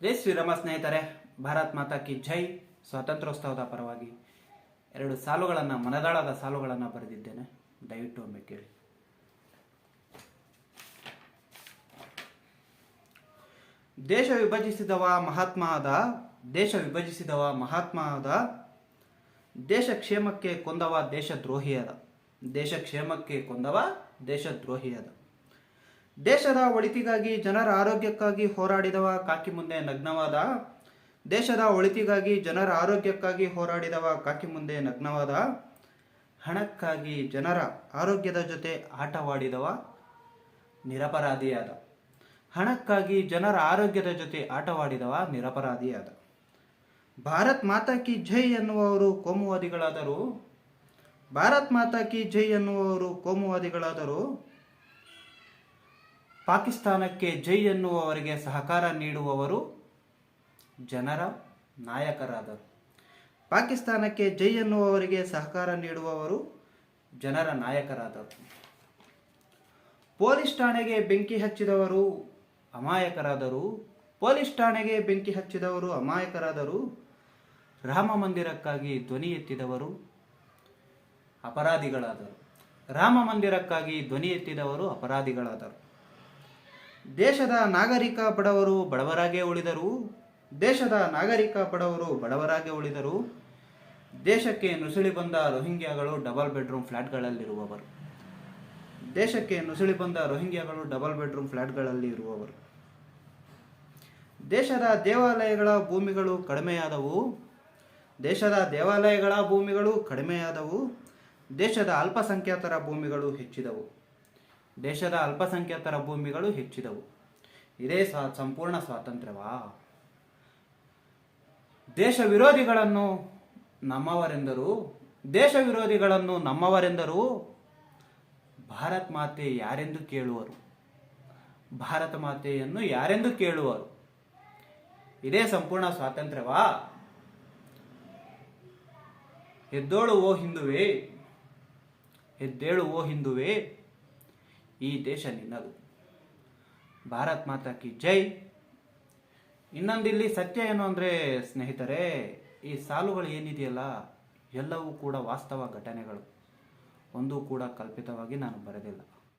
ಜೈ ಶ್ರೀರಾಮ ಸ್ನೇಹಿತರೆ. ಭಾರತ್ ಮಾತಾ ಕಿ ಜೈ. ಸ್ವಾತಂತ್ರ್ಯೋತ್ಸವದ ಪರವಾಗಿ 2 ಸಾಲುಗಳನ್ನು, ಮನದಾಳದ ಸಾಲುಗಳನ್ನು ಬರೆದಿದ್ದೇನೆ. ದಯವಿಟ್ಟು ಒಮ್ಮೆ ಕೇಳಿ. ದೇಶ ವಿಭಜಿಸಿದವ ಮಹಾತ್ಮ ಆದ, ದೇಶ ಕ್ಷೇಮಕ್ಕೆ ಕೊಂದವ ದೇಶದ್ರೋಹಿಯಾದ. ದೇಶದ ಒಳಿತಿಗಾಗಿ ಜನರ ಆರೋಗ್ಯಕ್ಕಾಗಿ ಹೋರಾಡಿದವ ಕಾಕಿ ಮುಂದೆ ನಗ್ನವಾದ. ಹಣಕ್ಕಾಗಿ ಜನರ ಆರೋಗ್ಯದ ಜೊತೆ ಆಟವಾಡಿದವ ನಿರಪರಾಧಿಯಾದ. ಭಾರತ್ ಮಾತಾ ಕಿ ಜೈ ಎನ್ನುವವರು ಕೋಮುವಾದಿಗಳಾದರು. ಪಾಕಿಸ್ತಾನಕ್ಕೆ ಜೈ ಎನ್ನುವವರಿಗೆ ಸಹಕಾರ ನೀಡುವವರು ಜನರ ನಾಯಕರಾದರು. ಪೊಲೀಸ್ ಠಾಣೆಗೆ ಬೆಂಕಿ ಹಚ್ಚಿದವರು ಅಮಾಯಕರಾದರು. ರಾಮ ಮಂದಿರಕ್ಕಾಗಿ ಧ್ವನಿ ಎತ್ತಿದವರು ಅಪರಾಧಿಗಳಾದರು. ದೇಶದ ನಾಗರಿಕ ಬಡವರು ಬಡವರಾಗೇ ಉಳಿದರು. ದೇಶಕ್ಕೆ ನುಸುಳಿ ಬಂದ ರೋಹಿಂಗ್ಯಾಗಳು ಡಬಲ್ ಬೆಡ್ರೂಮ್ ಫ್ಲಾಟ್ಗಳಲ್ಲಿರುವವರು. ದೇಶದ ದೇವಾಲಯಗಳ ಭೂಮಿಗಳು ಕಡಿಮೆಯಾದವು. ದೇಶದ ಅಲ್ಪಸಂಖ್ಯಾತರ ಭೂಮಿಗಳು ಹೆಚ್ಚಿದವು. ಇದೇ ಸಂಪೂರ್ಣ ಸ್ವಾತಂತ್ರ್ಯವಾ? ದೇಶ ವಿರೋಧಿಗಳನ್ನು ನಮ್ಮವರೆಂದರು ಭಾರತ ಮಾತೆಯನ್ನು ಯಾರೆಂದು ಕೇಳುವರು? ಇದೇ ಸಂಪೂರ್ಣ ಸ್ವಾತಂತ್ರ್ಯವಾ? ಎದ್ದೇಳು ಓ ಹಿಂದುವೆ, ಈ ದೇಶ ನಿನ್ನದು. ಭಾರತ್ ಮಾತಾ ಕಿ ಜೈ. ಇನ್ನೊಂದಿಲ್ಲಿ ಸತ್ಯ ಏನು ಅಂದರೆ ಸ್ನೇಹಿತರೆ, ಈ ಸಾಲುಗಳು ಏನಿದೆಯಲ್ಲ ಎಲ್ಲವೂ ಕೂಡ ವಾಸ್ತವ ಘಟನೆಗಳು. ಒಂದೂ ಕೂಡ ಕಲ್ಪಿತವಾಗಿ ನಾನು ಬರೆದಿಲ್ಲ.